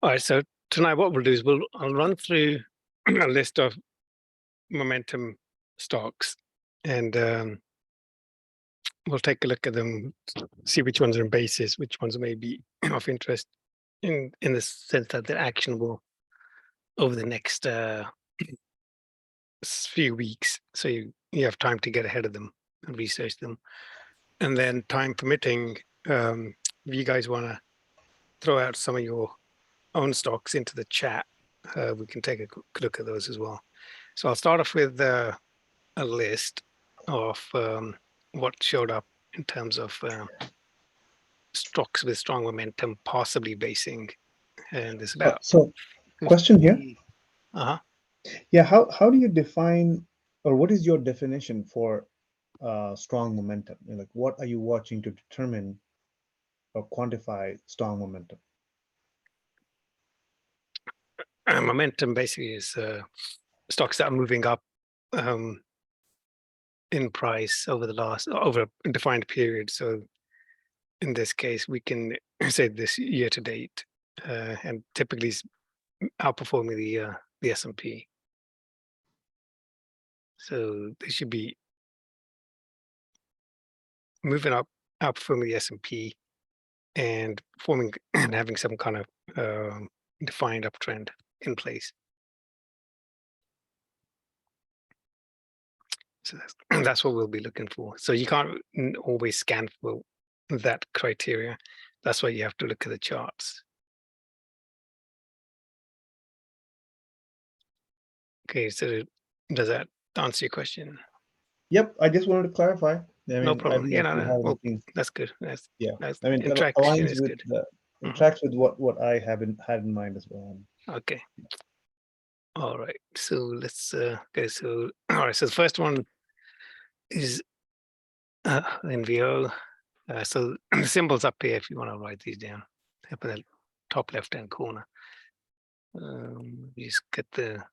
All right, so tonight what we'll do is I'll run through a list of momentum stocks, and we'll take a look at them, see which ones are in basis, which ones may be of interest in the sense that they're actionable over the next few weeks. So you have time to get ahead of them and research them, and then time permitting, if you guys want to throw out some of your own stocks into the chat, we can take a quick look at those as well. So I'll start off with a list of what showed up in terms of stocks with strong momentum, possibly basing, and there's about So, question here. 50. Uh-huh. Yeah, how do you define, or what is your definition for strong momentum? Like, what are you watching to determine or quantify strong momentum? Momentum basically is stocks that are moving up in price over a defined period. So in this case, we can say this year to date, and typically is outperforming the S&P. So they should be moving up, outperforming the S&P, and forming and having some kind of defined uptrend in place. So that's what we'll be looking for. So you can't always scan for that criteria. That's why you have to look at the charts. Okay, so does that answer your question? Yep, I just wanted to clarify. I No mean, I problem. don't know Yeah, if you have well, anything. that's good. That's Yeah, that's I mean, it interaction aligns is with good. it tracks with what I had in mind as well. Okay. All right. So let's okay. So all right. So the first one is NVO. So the symbols up here, if you want to write these down, up in the top left-hand corner. You just get the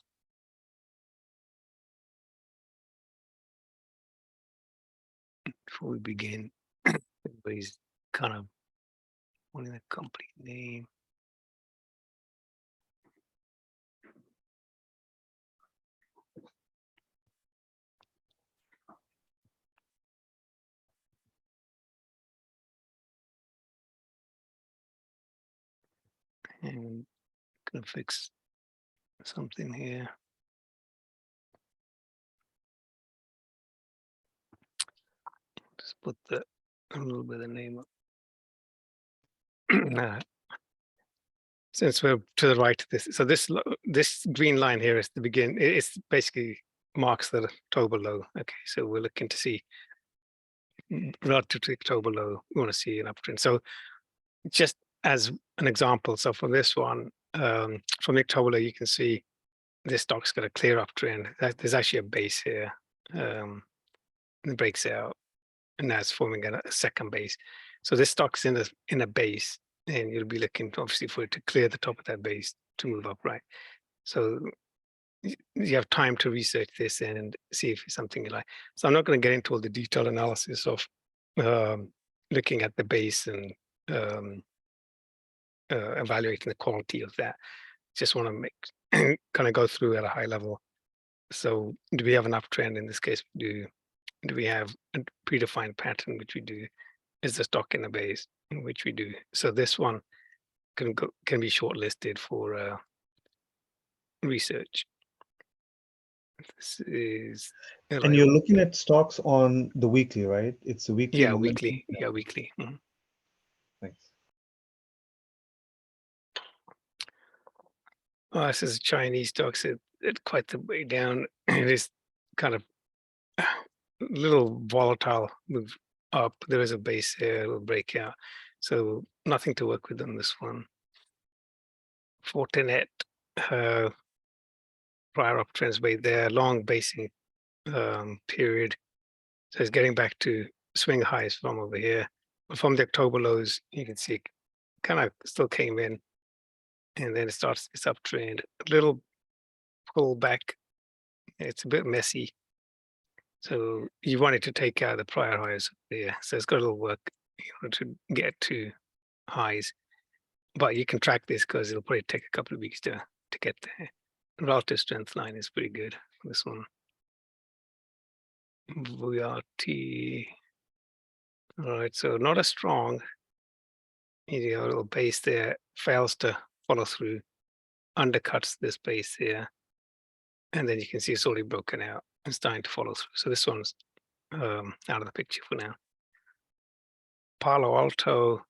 before we begin. Everybody's kind of wanting the company name. And gonna fix something here. Just put a little bit of the name up. Since we're to the right of this, so this green line here is the begin. It's basically marks the October low. Okay, so we're looking to see relative to the October low. We want to see an uptrend. So just as an example, so from this one, from the October low, you can see this stock's got a clear uptrend. There's actually a base here. It breaks out, and now it's forming a second base. So this stock's in a base, and you'll be looking obviously for it to clear the top of that base to move up, right? So you have time to research this and see if it's something you like. So I'm not going to get into all the detailed analysis of looking at the base and evaluating the quality of that. Just want to make kind of go through at a high level. So do we have an uptrend in this case? Do we have a predefined pattern, which we do? Is the stock in the base, which we do? So this one can be shortlisted for research. This is And you're looking at stocks on the weekly, right? It's a weekly momentum. Weekly. Yeah, weekly. Mm-hmm. Thanks. Oh, this is Chinese stocks. It's quite the way down. It is kind of a little volatile move up. There is a base here, a little breakout. So nothing to work with on this one. Fortinet, prior uptrends way there, long basing period. So it's getting back to swing highs from over here. From the October lows, you can see it kind of still came in, and then it starts its uptrend. A little pull back. It's a bit messy. So you wanted to take out the prior highs there. So it's got a little work in order to get to highs. but you can track this because it'll probably take a couple of weeks to get there. Relative strength line is pretty good for this one. VRT. All right, so not as strong. You know, a little base there fails to follow through, undercuts this base here, and then you can see it's already broken out and starting to follow through. So this one's out of the picture for now. Palo Alto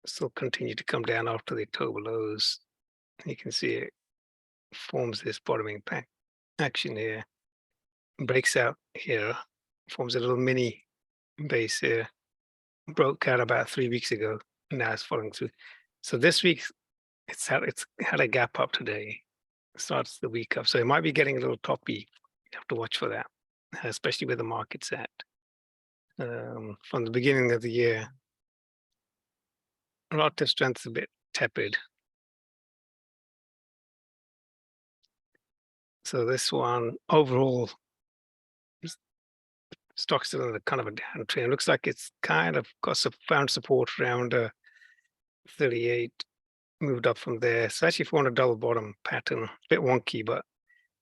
still continue to come down after the October lows. You can see it forms this bottoming pack action here, breaks out here, forms a little mini base here, broke out about 3 weeks ago, and now it's following through. So this week it's had a gap up today, starts the week up. So it might be getting a little toppy. You have to watch for that, especially where the market's at. From the beginning of the year, relative strength's a bit tepid. So this one overall, stock's still in a kind of a downtrend. Looks like it's kind of got some found support around 38, moved up from there. So actually formed a double bottom pattern, a bit wonky, but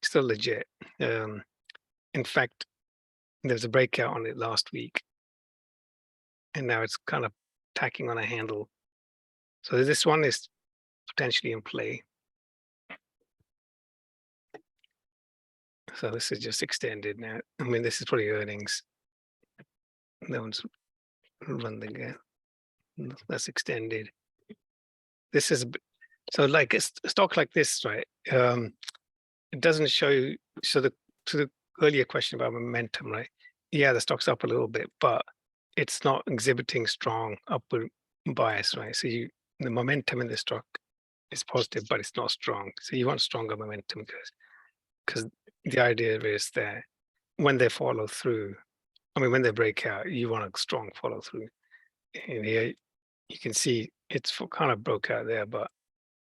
still legit. In fact, there's a breakout on it last week, and now it's kind of tacking on a handle. So this one is potentially in play. So this is just extended now. I mean, this is probably earnings. No one's run the gap. That's extended. This is so like a stock like this, right? It doesn't show you. So to the earlier question about momentum, right? Yeah, the stock's up a little bit, but it's not exhibiting strong upward bias, right? So the momentum in the stock is positive, but it's not strong. So you want stronger momentum because the idea is that when they follow through, I mean, when they break out, you want a strong follow through. And here you can see it's kind of broke out there, but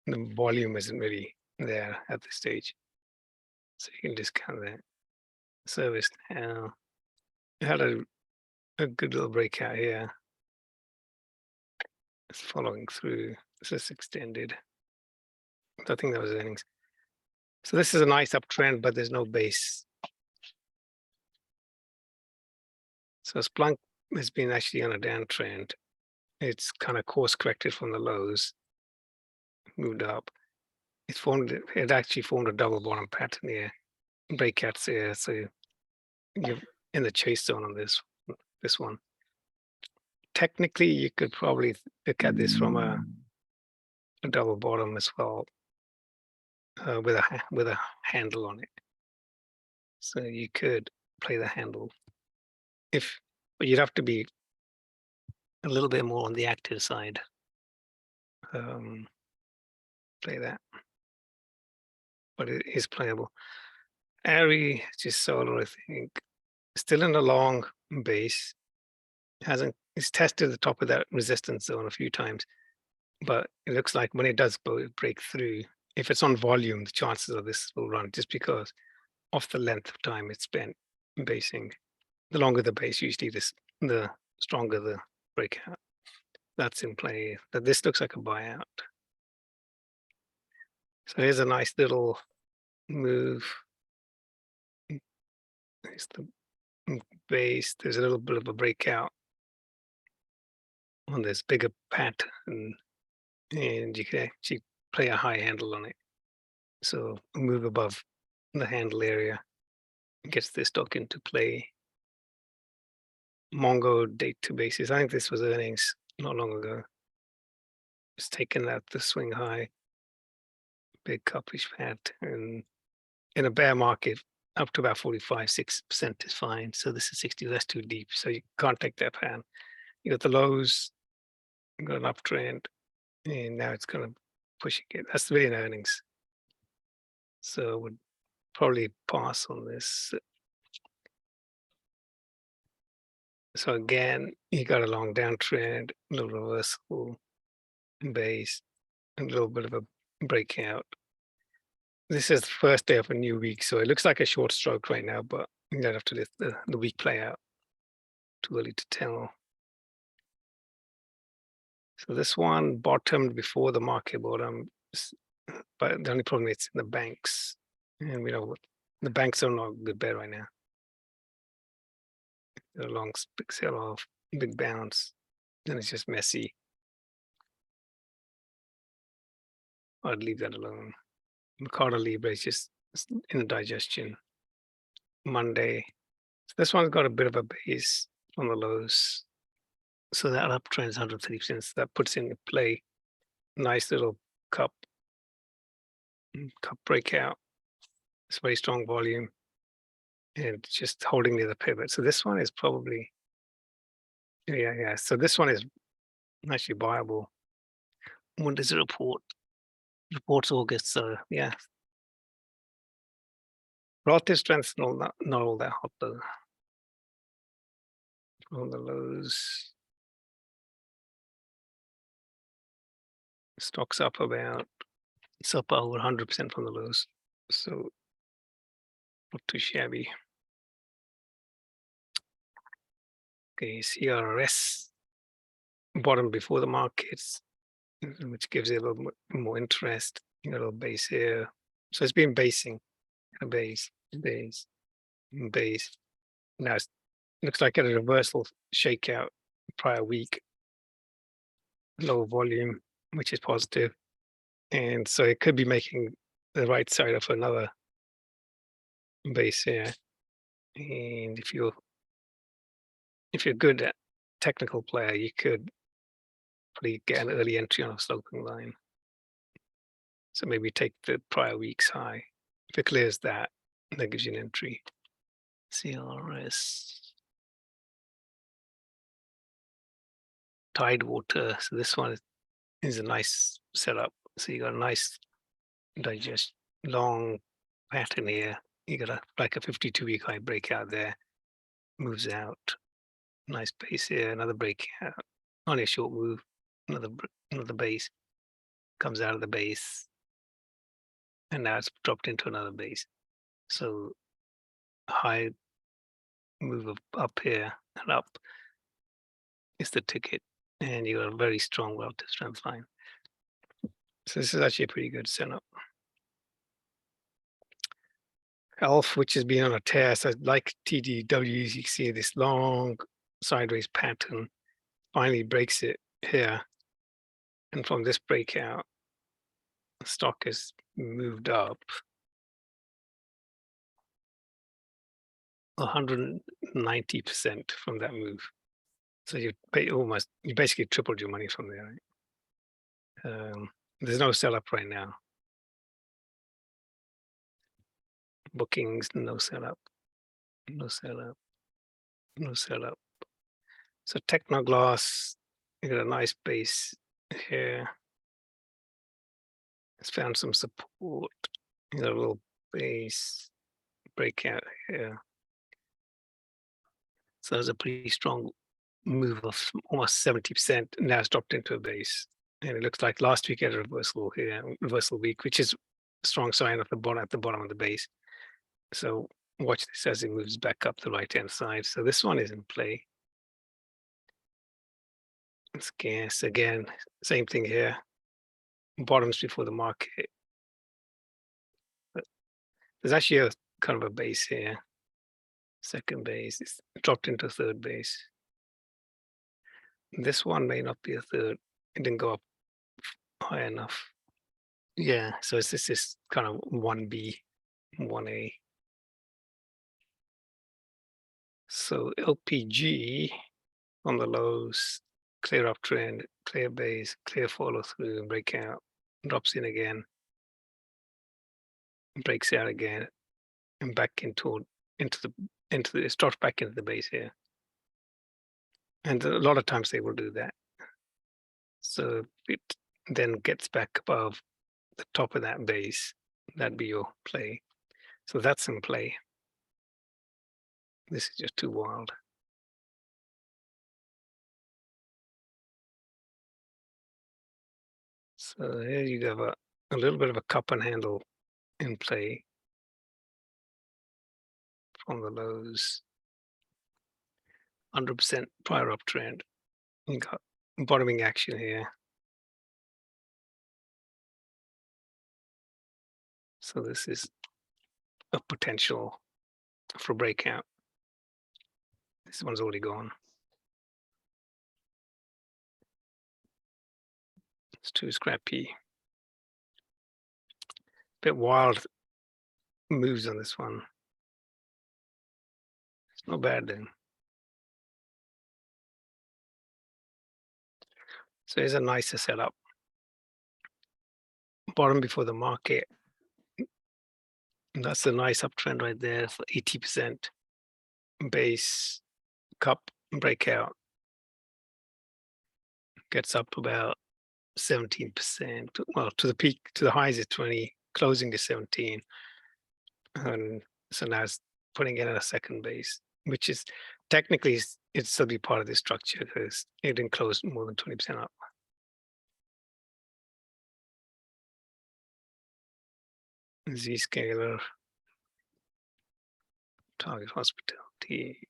the volume isn't really there at this stage. So you can discount that. Service now. It had a good little breakout here. It's following through. This is extended. I think that was earnings. So this is a nice uptrend, but there's no base. So Splunk has been actually on a downtrend. It's kind of course corrected from the lows, moved up. It actually formed a double bottom pattern here, breakouts here. So you're in the chase zone on this one. Technically, you could probably look at this from a double bottom as well, with a handle on it. So you could play the handle but you'd have to be a little bit more on the active side. Play that, but it is playable. Airy, just solar, I think, still in a long base. It's tested the top of that resistance zone a few times, but it looks like when it does break through, if it's on volume, the chances of this will run just because of the length of time it's spent basing. The longer the base, usually the stronger the breakout. That's in play. That this looks like a buyout. So here's a nice little move. There's the base. There's a little bit of a breakout on this bigger pattern, and you can actually play a high handle on it. So move above the handle area gets this stock into play. Mongo date to basis. I think this was earnings not long ago. It's taken out the swing high, big cupish pattern. In a bear market, up to about 45-6% is fine. So this is 60. That's too deep. So you can't take that pan. You got the lows, you got an uptrend, and now it's kind of pushing it. That's really in earnings. So would probably pass on this. So again, you got a long downtrend, a little reversal, base, a little bit of a breakout. This is the first day of a new week, so it looks like a short stroke right now, but you don't have to let the week play out. Too early to tell. So this one bottomed before the market bottom, but the only problem is in the banks, and we know what the banks are not a good bet right now. A long big sell off, big bounce, then it's just messy. I'd leave that alone. Mercado Libre is just in a digestion. Monday. So this one's got a bit of a base on the lows. So that uptrend's 130%. So that puts into play nice little cup breakout. It's very strong volume and just holding near the pivot. So this one is probably, yeah. So this one is actually viable. When does it report? Reports August. So yeah, relative strength's not all that hot though. On the lows, stocks up about, it's up over 100% from the lows. So not too shabby. Okay, CRS bottom before the markets, which gives it a little more interest. You got a little base here. So it's been basing, a base. Now it looks like a reversal shakeout prior week, low volume, which is positive. And so it could be making the right side of another base here. And if you're good at technical player, you could probably get an early entry on a sloping line. So maybe take the prior week's high. If it clears that gives you an entry. CRS. Tidewater. So this one is a nice setup. So you got a nice digest, long pattern here. You got like a 52-week high breakout there. Moves out. Nice base here. Another breakout. Only a short move. Another base. Comes out of the base. And now it's dropped into another base. So high move up here and up is the ticket. And you got a very strong relative strength line. So this is actually a pretty good setup. ELF, which has been on a tear, so like TDWs, you can see this long sideways pattern, finally breaks it here. And from this breakout, the stock has moved up 190% from that move. So you basically tripled your money from there, right? There's no sell up right now. Bookings, no sell up, no sell up, no sell up. So Technoglass, you got a nice base here. It's found some support. You got a little base breakout here. So there's a pretty strong move of almost 70%. Now it's dropped into a base. And it looks like last week had a reversal here, reversal week, which is a strong sign at the bottom of the base. So watch this as it moves back up the right-hand side. So this one is in play. It's gas again, same thing here. Bottoms before the market. But there's actually a kind of a base here. Second base, it's dropped into third base. This one may not be a third. It didn't go up high enough. Yeah, so this is kind of 1B, 1A. So LPG on the lows, clear uptrend, clear base, clear follow through, breakout, drops in again, breaks out again, and back into the it starts back into the base here. And a lot of times they will do that. So it then gets back above the top of that base. That'd be your play. So that's in play. This is just too wild. So here you have a little bit of a cup and handle in play from the lows. 100% prior uptrend. You got bottoming action here. So this is a potential for breakout. This one's already gone. It's too scrappy. Bit wild moves on this one. It's not bad then. So here's a nicer setup. Bottom before the market. And that's a nice uptrend right there for 80%. Base, cup, breakout. Gets up about 17%. Well, to the peak, to the highs is 20, closing is 17. And so now it's putting it at a second base, which is technically it's still be part of the structure because it didn't close more than 20% up. Z-scaler, target hospitality.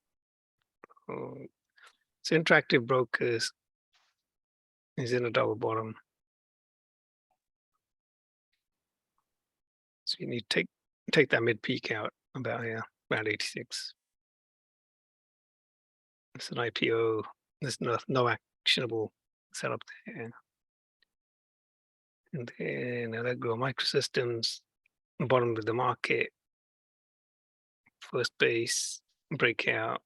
Oh, so interactive brokers is in a double bottom. So you need to take that mid peak out about here, around 86. It's an IPO. There's no actionable setup there. And then Allegro Microsystems, bottom of the market, first base, breakout.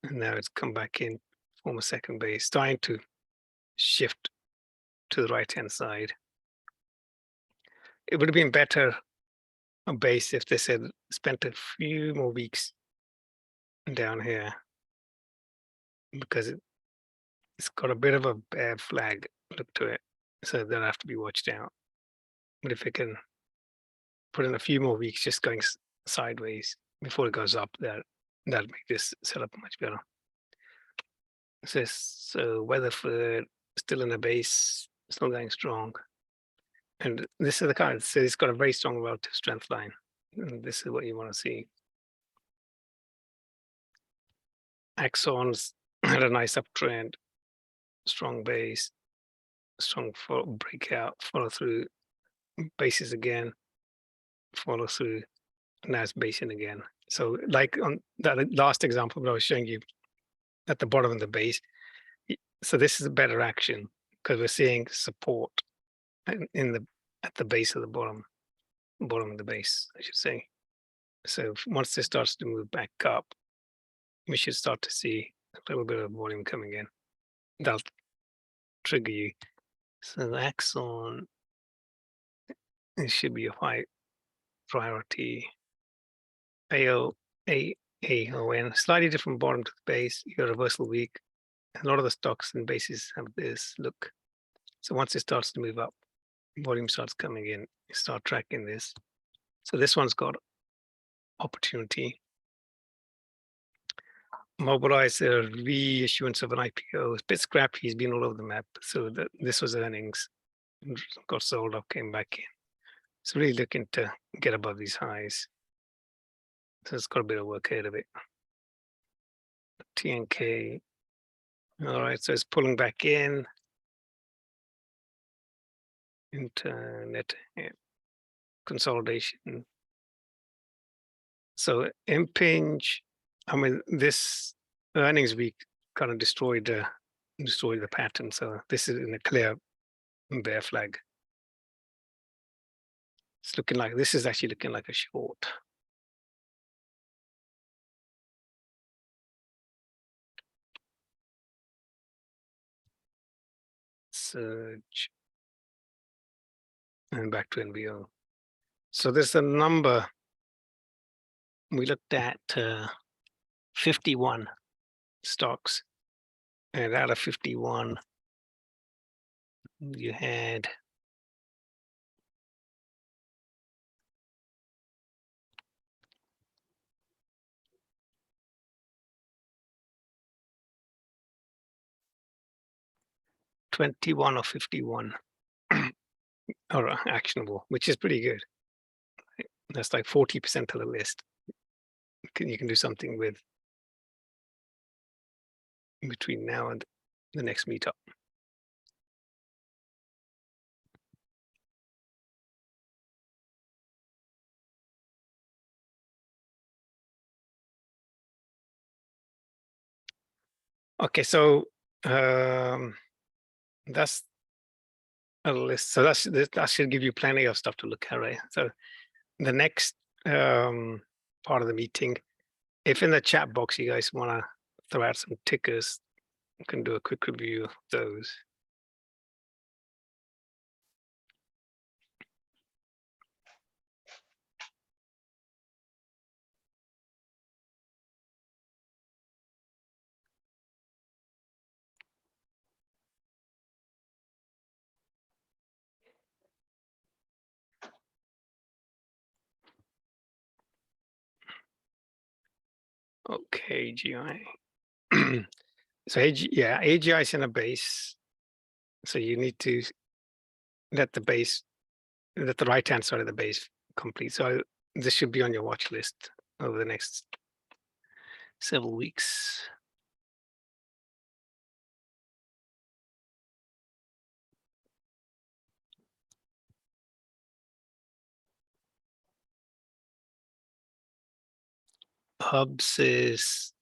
And now it's come back in, form a second base, starting to shift to the right-hand side. It would have been better a base if they said spent a few more weeks down here because it's got a bit of a bear flag look to it, so they'll have to be watched out. But if it can put in a few more weeks just going sideways before it goes up, that'll make this setup much better. So Weatherford still in the base, still going strong. And this is the kind, so it's got a very strong relative strength line. And this is what you want to see. Axons had a nice uptrend, strong base, strong breakout, follow through, bases again, follow through, now it's basing again. So like on that last example that I was showing you at the bottom of the base, so this is a better action because we're seeing support at the base of the bottom of the base, I should say. So once this starts to move back up, we should start to see a little bit of volume coming in. That'll trigger you. So the Axon, it should be a high priority. AON, slightly different bottom to the base. You got a reversal week. A lot of the stocks and bases have this look. So once it starts to move up, volume starts coming in, you start tracking this. So this one's got opportunity. Mobilize a reissuance of an IPO. It's a bit scrappy, he's been all over the map. So this was earnings, got sold up, came back in. So really looking to get above these highs. So it's got a bit of work ahead of it. TNK. All right, so it's pulling back in. Internet consolidation. So Impinge, I mean, this earnings week kind of destroyed the pattern. So this is in a clear bear flag. It's looking like, this is actually looking like a short. Surge. And back to NVO. So there's a number. We looked at 51 stocks. And out of 51, you had (21 of 51 are actionable, which is pretty good. That's like 40% of the list. You can do something with. between now and the next meetup. Okay, so that's a list. So that should give you plenty of stuff to look at, right? So the next part of the meeting, if in the chat box you guys want to throw out some tickers, you can do a quick review of those. Okay, GI. So yeah, AGI is in a base. So you need to let the right-hand side of the base complete. So this should be on your watch list over the next several weeks. Hubs is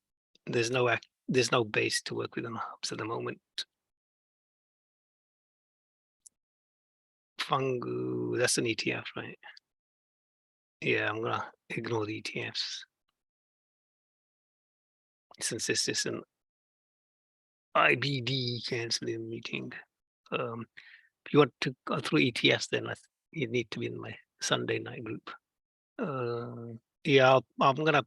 there's no base to work with on hubs at the moment. Fungu, that's an ETF, right? Yeah, I'm gonna ignore the ETFs since this is an IBD canceling meeting. If you want to go through ETFs, then you need to be in my Sunday night group. Yeah, I'm gonna,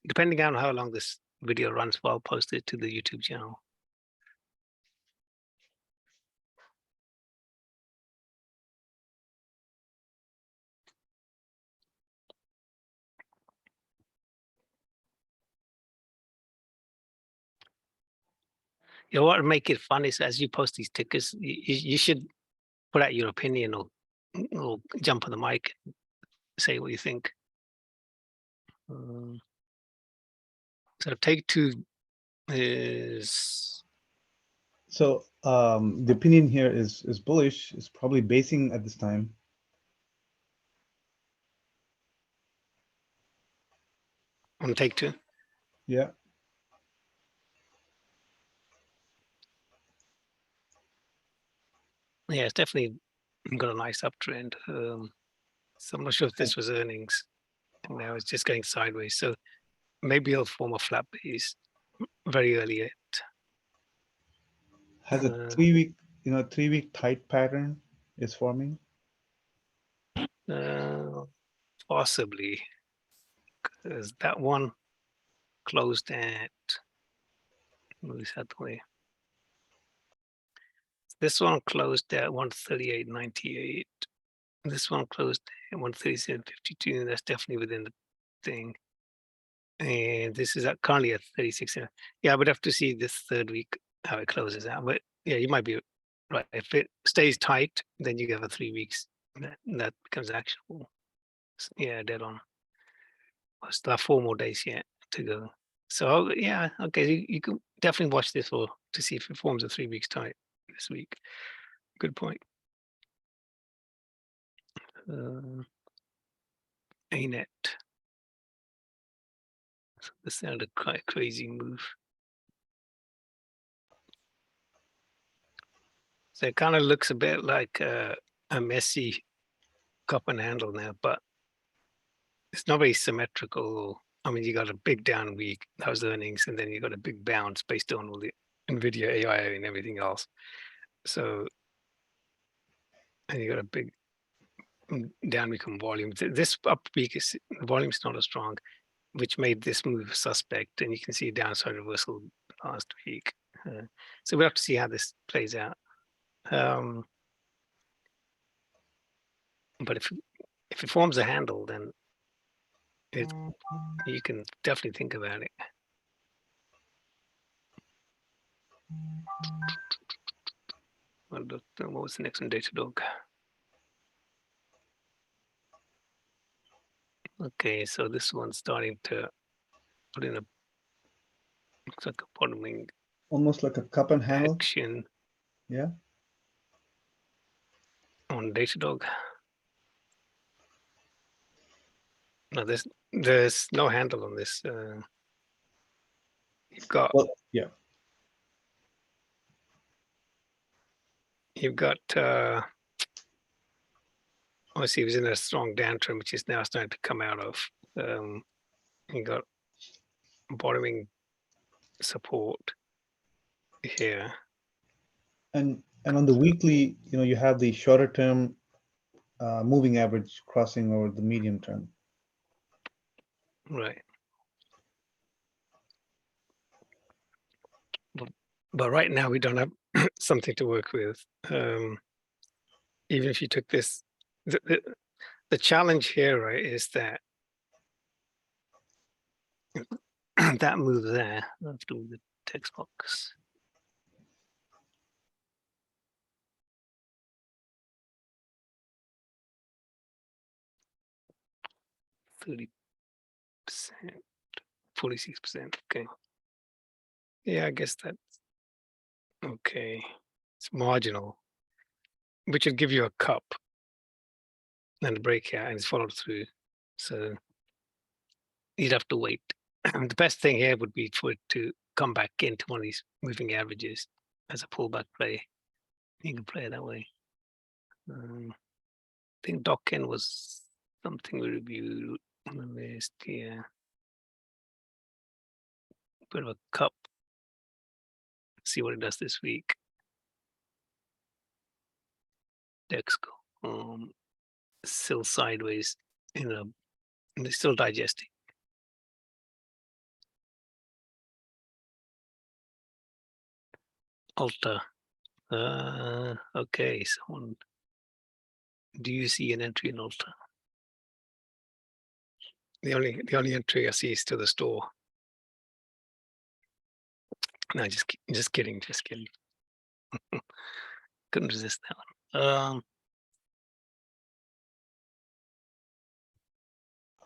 depending on how long this video runs for, I'll post it to the YouTube channel. You know what would make it fun is as you post these tickers, you should put out your opinion or jump on the mic and say what you think. So take two is So the opinion here is bullish. It's probably basing at this time. on take two. Yeah. Yeah, it's definitely got a nice uptrend. So I'm not sure if this was earnings. And now it's just going sideways. So maybe it'll form a flat base very early yet. Has a 3-week, 3-week tight pattern is forming. Possibly, because that one closed at, moves that way. This one closed at 138.98. This one closed at 137.52. That's definitely within the thing. And this is currently at 36. Yeah, I would have to see this third week how it closes out. But yeah, you might be right. If it stays tight, then you have a 3 weeks. That becomes actionable. Yeah, dead on. I still have 4 more days yet to go. So yeah, okay, you can definitely watch this to see if it forms a 3 weeks tight this week. Good point. ANET. So this sounded quite a crazy move. So it kind of looks a bit like a messy cup and handle now, but it's not very symmetrical. I mean, you got a big down week, that was earnings, and then you got a big bounce based on all the NVIDIA AI and everything else. So, and you got a big down week on volume. This up week is the volume's not as strong, which made this move suspect. And you can see downside reversal last week. So we have to see how this plays out. But if it forms a handle, then you can definitely think about it. What was the next one? Datadog. Okay, so this one's starting to put in looks like a bottoming almost like a cup and handle. action Yeah. on Datadog. No, there's no handle on this. You've got Well, yeah. obviously it was in a strong downtrend, which is now starting to come out of. You got bottoming support here. And on the weekly, you have the shorter term moving average crossing over the medium term. Right. But right now we don't have something to work with. Even if you took this, the challenge here, right, is that that move there, I have to move the text box. %30, 46%. Okay. Yeah, I guess that's okay. It's marginal, which would give you a cup and a breakout, and it's followed through. So you'd have to wait. The best thing here would be for it to come back into one of these moving averages as a pullback play. You can play it that way. I think Dokken was something we reviewed on the list here. Bit of a cup. See what it does this week. Dexco, still sideways, and they're still digesting. Alta. Okay, someone. Do you see an entry in Alta? The only entry I see is to the store. No, just kidding. Couldn't resist that one.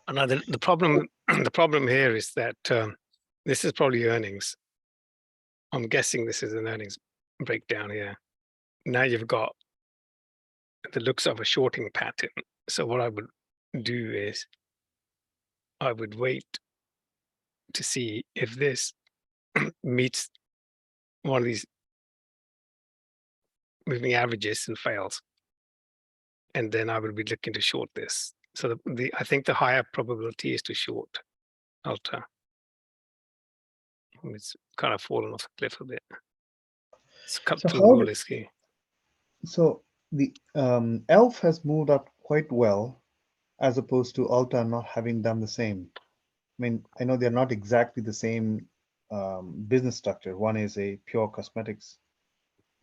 Another the problem the problem here is that this is probably earnings. I'm guessing this is an earnings breakdown here. Now you've got the looks of a shorting pattern. So what I would do is I would wait to see if this meets one of these moving averages and fails. And then I would be looking to short this. So I think the higher probability is to short Alta. It's kind of fallen off a cliff a bit. It's cut So through the bullish here. So the ELF has moved up quite well, as opposed to Alta not having done the same. I mean, I know they're not exactly the same business structure. One is a pure cosmetics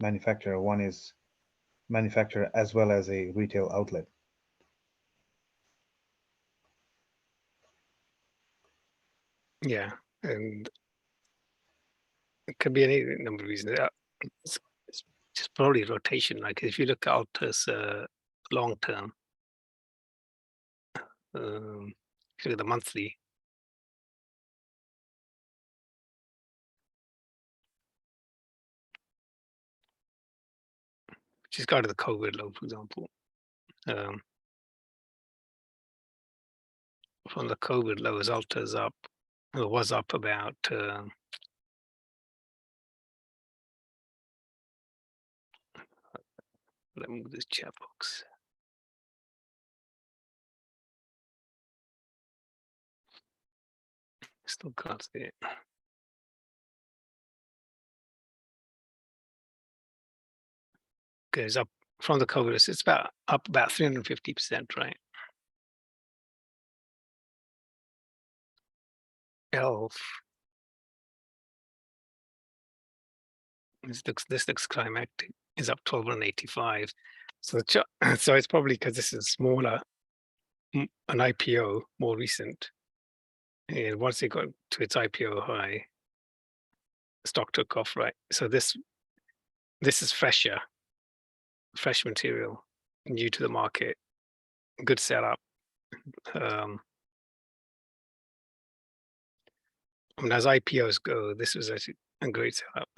manufacturer. One is manufacturer as well as a retail outlet. Yeah, and it could be any number of reasons. It's just probably rotation. Like if you look at Alta's long term, if you look at the monthly, just go to the COVID low, for example. From the COVID lows, Alta's up, or was up about let me move this chat box. Still can't see it. Goes up from the COVID. It's up about 350%, right? ELF. This looks climactic. Is up 12.85. So so it's probably because this is smaller, an IPO, more recent. And once it got to its IPO high, stock took off, right? So this is fresh material, new to the market, good setup. I mean, as IPOs go, this was actually a great setup.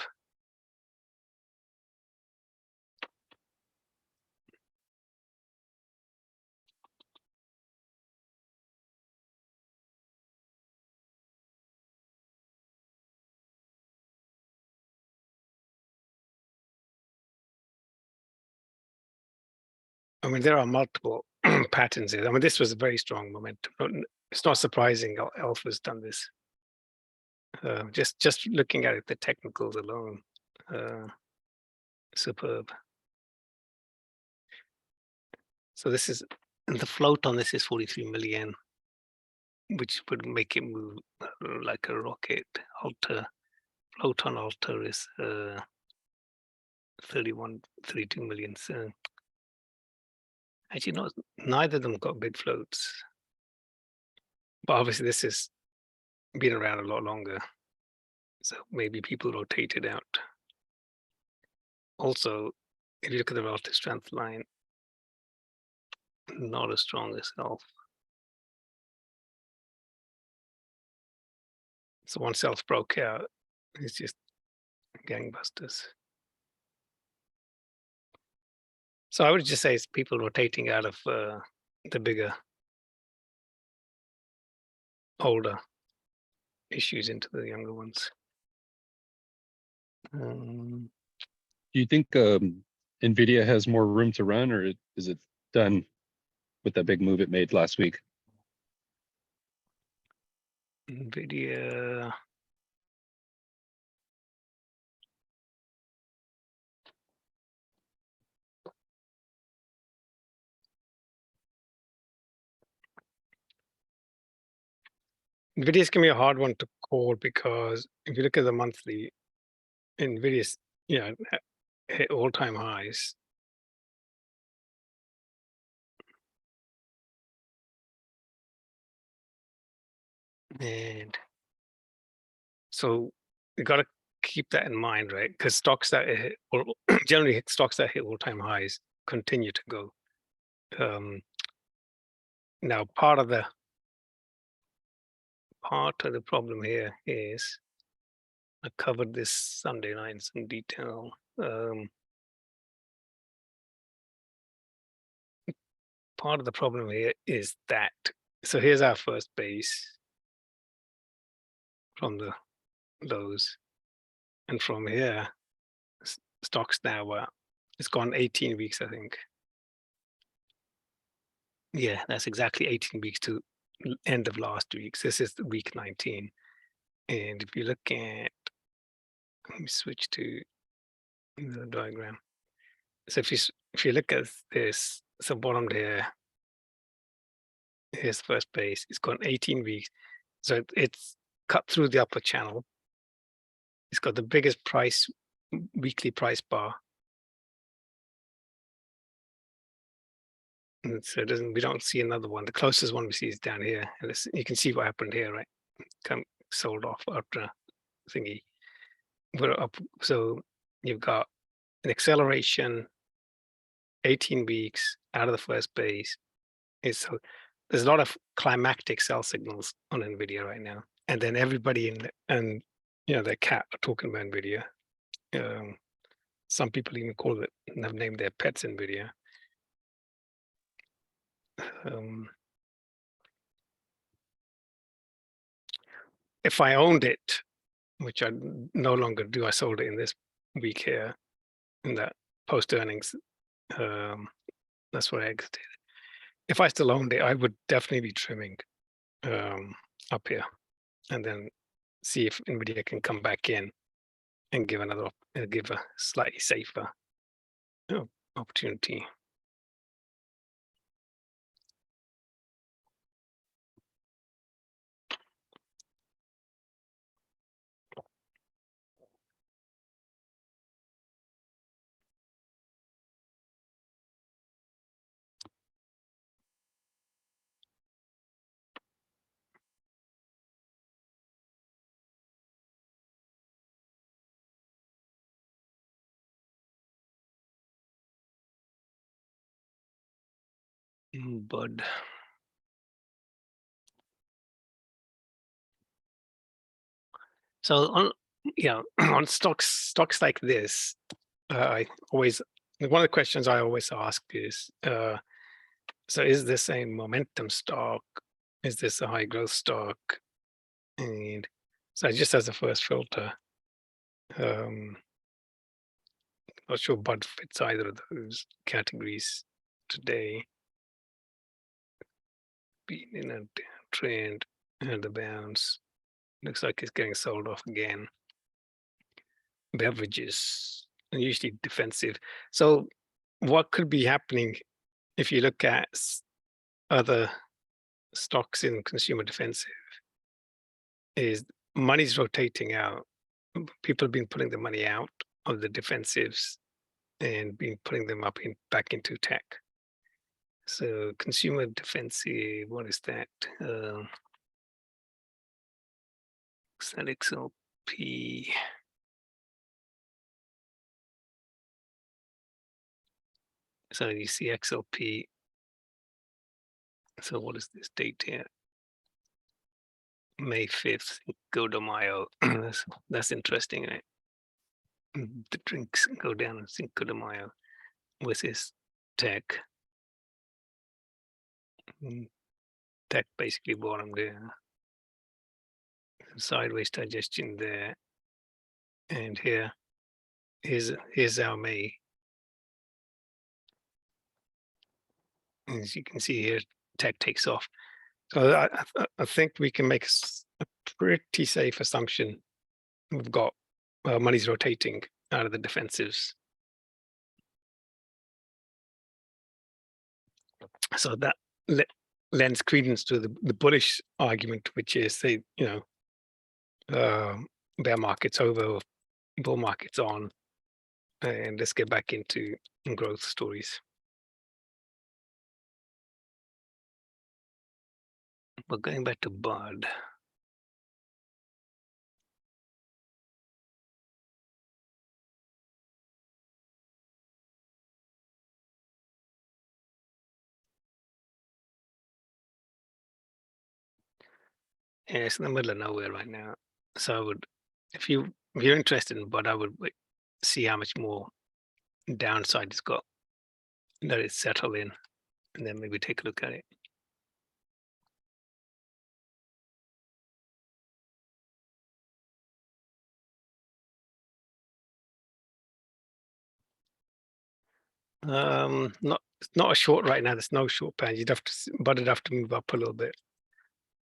I mean, there are multiple patterns here. I mean, this was a very strong momentum. It's not surprising Alpha's done this. Just looking at it, the technicals alone, superb. So this is, and the float on this is 43 million, which would make it move like a rocket. Alter float on alter is 32 million. So actually, not neither of them got big floats, but obviously this has been around a lot longer. So maybe people rotate it out. Also, if you look at the relative strength line, not as strong as Elf. So once Elf broke out, it's just gangbusters. So I would just say it's people rotating out of the bigger, older issues into the younger ones. Do you think NVIDIA has more room to run, or is it done with that big move it made last week? NVIDIA. NVIDIA is going to be a hard one to call because if you look at the monthly, NVIDIA's hit all-time highs. And so you got to keep that in mind, right? Because stocks that hit, or generally stocks that hit all-time highs continue to go. Now, part of the problem here is I covered this Sunday night in some detail. Part of the problem here is that, so here's our first base from the lows, and from here, stocks now, it's gone 18 weeks, I think. Yeah, that's exactly 18 weeks to end of last week. So this is week 19. And if you look at, let me switch to the diagram. So if you look at this, so bottom here, here's the first base. It's gone 18 weeks. So it's cut through the upper channel. It's got the biggest weekly price bar. And so we don't see another one. The closest one we see is down here. And you can see what happened here, right? Sold off after thingy. We're up. So you've got an acceleration, 18 weeks out of the first base. So there's a lot of climactic sell signals on NVIDIA right now. And then everybody their cat are talking about NVIDIA. Some people even call it, have named their pets NVIDIA. If I owned it, which I no longer do, I sold it in this week here, in that post earnings. That's where I exited. If I still owned it, I would definitely be trimming up here, and then see if NVIDIA can come back in and give a slightly safer opportunity. Bud. So yeah, on stocks like this, I always, one of the questions I always ask is, so is this a momentum stock? Is this a high growth stock? And so just as a first filter, not sure Bud fits either of those categories today. Being in a trend and the bounce. Looks like it's getting sold off again. Beverages are usually defensive. So what could be happening if you look at other stocks in consumer defensive is money's rotating out. People have been putting the money out of the defensives and been putting them back into tech. So consumer defensive, what is that? XLP. So you see XLP. So what is this date here? May 5th, Go de Mayo. that's interesting, right? The drinks go down in Cinco de Mayo with this tech. Tech basically bottom there. Sideways digestion there. And here's our May. As you can see here, tech takes off. So I think we can make a pretty safe assumption. We've got money's rotating out of the defensives. So that lends credence to the bullish argument, which is, say, bear market's over, bull market's on, and let's get back into growth stories. But going back to Bud. Yeah, it's in the middle of nowhere right now. So I would, if you're interested in Bud, I would see how much more downside it's got, let it settle in, and then maybe take a look at it. Not a short right now. There's no short pan. You'd have to, Bud would have to move up a little bit,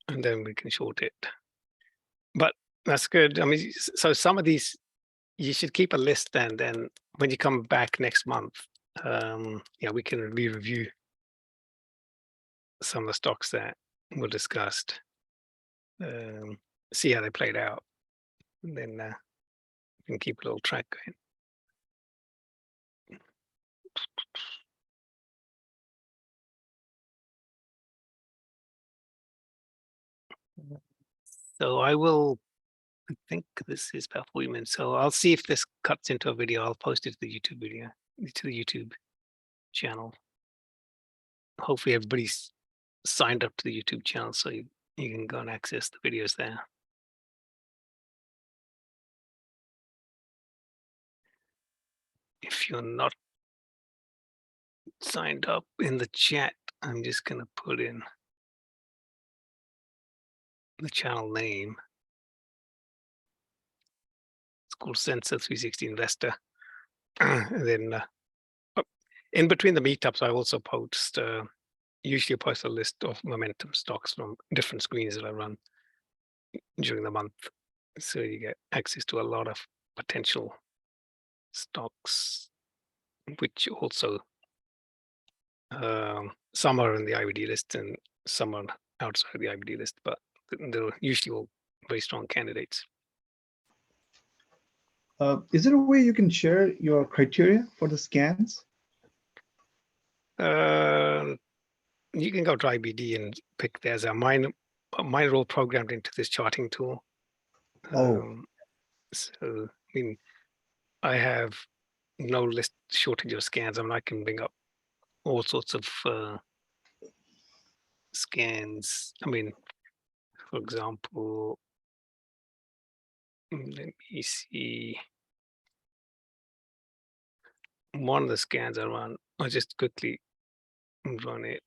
and then we can short it. But that's good. I mean, so some of these you should keep a list, and then when you come back next month, we can review some of the stocks that were discussed, see how they played out, and then we can keep a little track going. So I think this is about 40 minutes. So I'll see if this cuts into a video. I'll post it to the YouTube video, to the YouTube channel. Hopefully everybody's signed up to the YouTube channel, so you can go and access the videos there. If you're not signed up in the chat, I'm just going to put in the channel name. It's called Sensor 360 Investor. And then in between the meetups, I also post, usually post a list of momentum stocks from different screens that I run during the month. So you get access to a lot of potential stocks, which also some are in the IBD list and some are outside the IBD list, but they're usually all very strong candidates. Is there a way you can share your criteria for the scans? You can go to IBD and pick. There's a mine are all programmed into this charting tool. So I mean, I have no list shortage of scans. I mean, I can bring up all sorts of scans. I mean, for example, Let me see. One of the scans I run, I'll just quickly run it.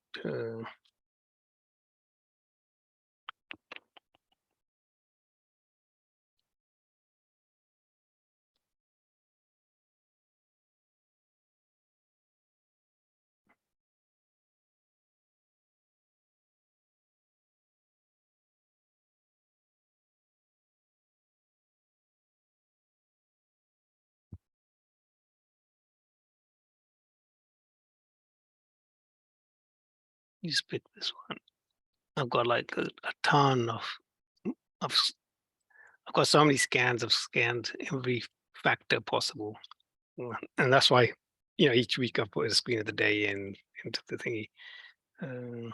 Just pick this one. I've got like a ton of I've got so many scans. I've scanned every factor possible, and that's why each week I put a screen of the day into the thingy. And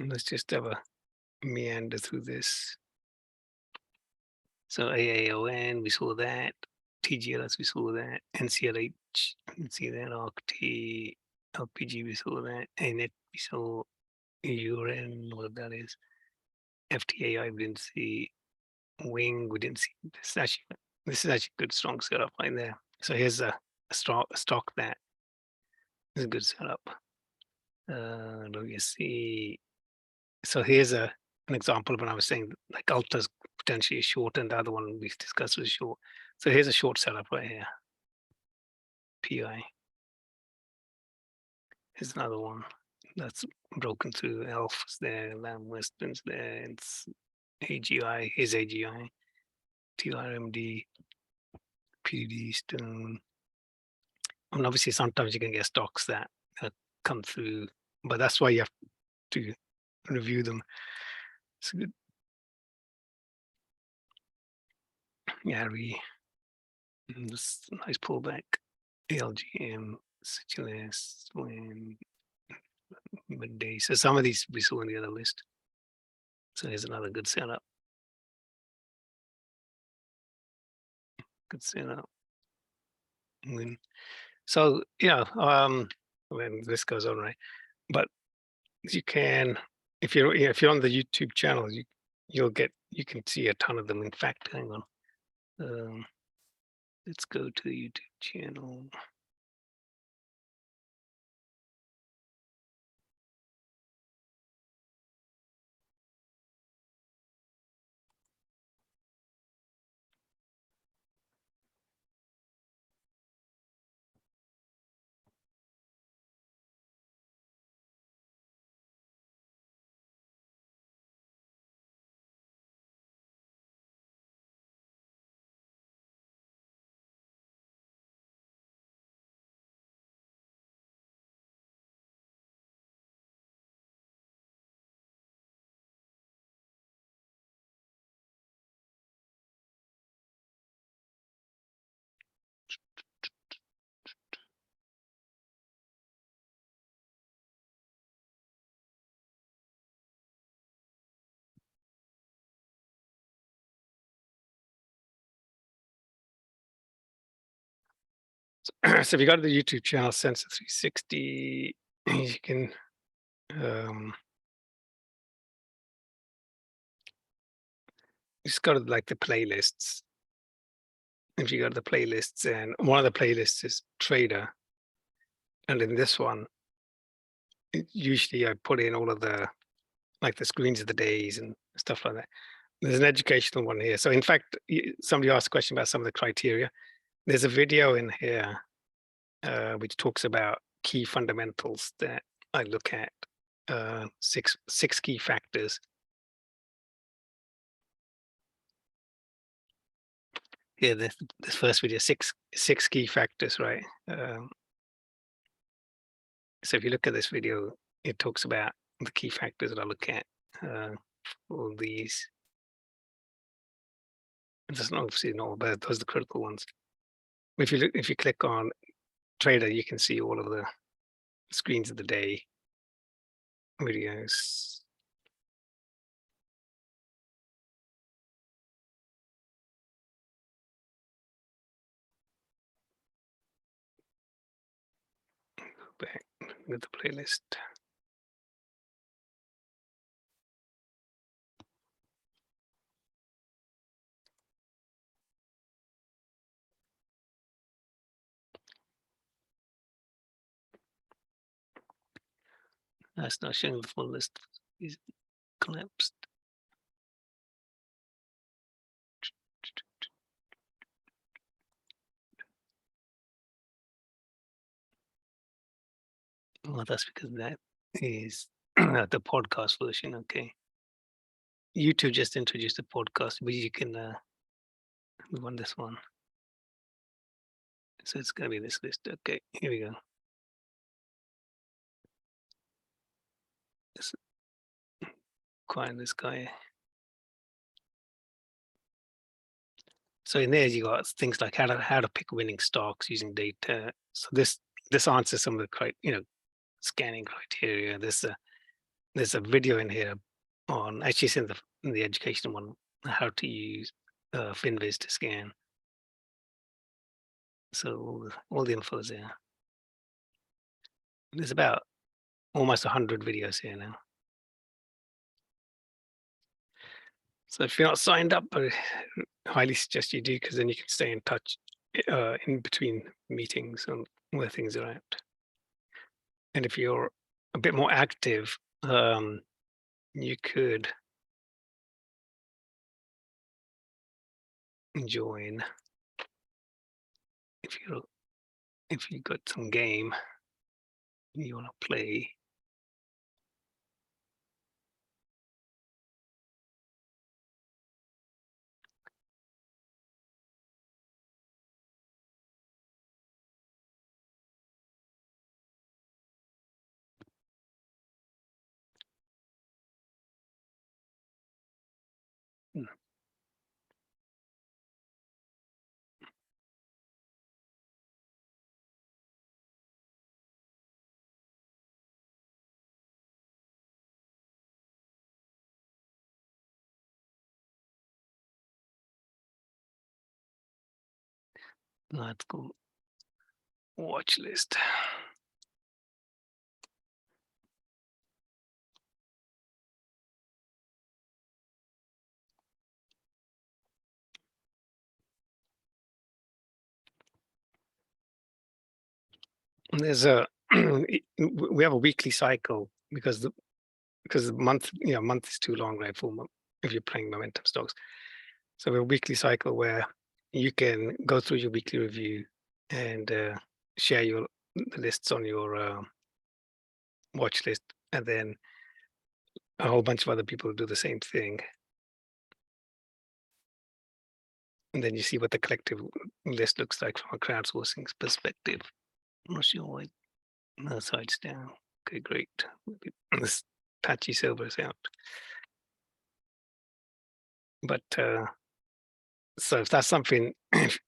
let's just have a meander through this. So AAON, we saw that. TGLS, we saw that. NCLH, we see that. ARCT, LPG, we saw that. ANET, we saw. URN, what that is. FTAI, we didn't see. Wing, we didn't see. This is actually a good strong setup right there. So here's a stock that is a good setup. Do you see? So here's an example of when I was saying like Alta's potentially short, and the other one we discussed was short. So here's a short setup right here. PI. Here's another one that's broken through. Elf's there, Lamb Western's there. It's AGI. Here's AGI. TRMD. PDD Stone. I mean, obviously, sometimes you can get stocks that come through, but that's why you have to review them. It's good. Yeah, this nice pullback. ALGM, CHLS, when midday. So some of these we saw in the other list. So here's another good setup. Good setup. Win. So when this goes on, right? But you can, if you're on the YouTube channel, you can see a ton of them. In fact, hang on. Let's go to the YouTube channel. So if you go to the YouTube channel Sensor 360, you can just go to like the playlists. If you go to the playlists, and one of the playlists is Trader, and in this one, usually I put in all of the screens of the days and stuff like that. There's an educational one here. So in fact, somebody asked a question about some of the criteria. There's a video in here which talks about key fundamentals that I look at, six key factors. Here, this first video, six key factors, right? So if you look at this video, it talks about the key factors that I look at. All these. It's not obviously not, but those are the critical ones. If you click on Trader, you can see all of the screens of the day videos. Go back with the playlist. That's not showing the full list. Is collapsed. Well, that's because that is the podcast version. Okay. YouTube just introduced a podcast, but you can move on this one. So it's going to be this list. Okay, here we go. Let's find this guy. So in there you got things like how to pick winning stocks using data. So this answers some of the scanning criteria. There's a video in here on, actually it's in the education one, how to use FinViz to scan. So all the info is there. There's about almost 100 videos here now. So if you're not signed up, I highly suggest you do, because then you can stay in touch in between meetings and where things are at. And if you're a bit more active, you could join if you got some game you want to play. Let's go watch list. There's we have a weekly cycle because the month is too long, right? If you're playing momentum stocks. So we have a weekly cycle where you can go through your weekly review and share the lists on your watch list, and then a whole bunch of other people do the same thing. And then you see what the collective list looks like from a crowdsourcing perspective. I'm not sure why. No, side's down. Okay, great. This patchy silver is out. But so if that's something, if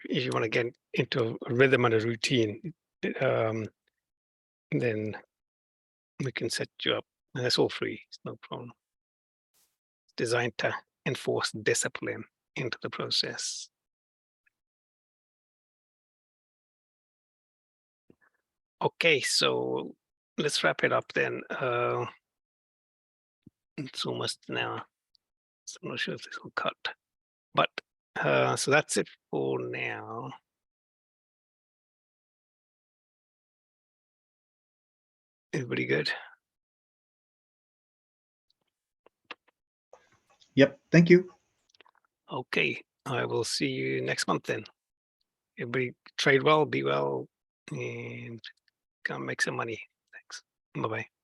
you want to get into a rhythm and a routine, then we can set you up. And that's all free. It's no problem. It's designed to enforce discipline into the process. Okay, so let's wrap it up then. It's almost an hour, so I'm not sure if this will cut. But so that's it for now. Everybody good? Yep. Thank you. Okay, I will see you next month then. Everybody trade well, be well, and come make some money. Thanks. Bye-bye.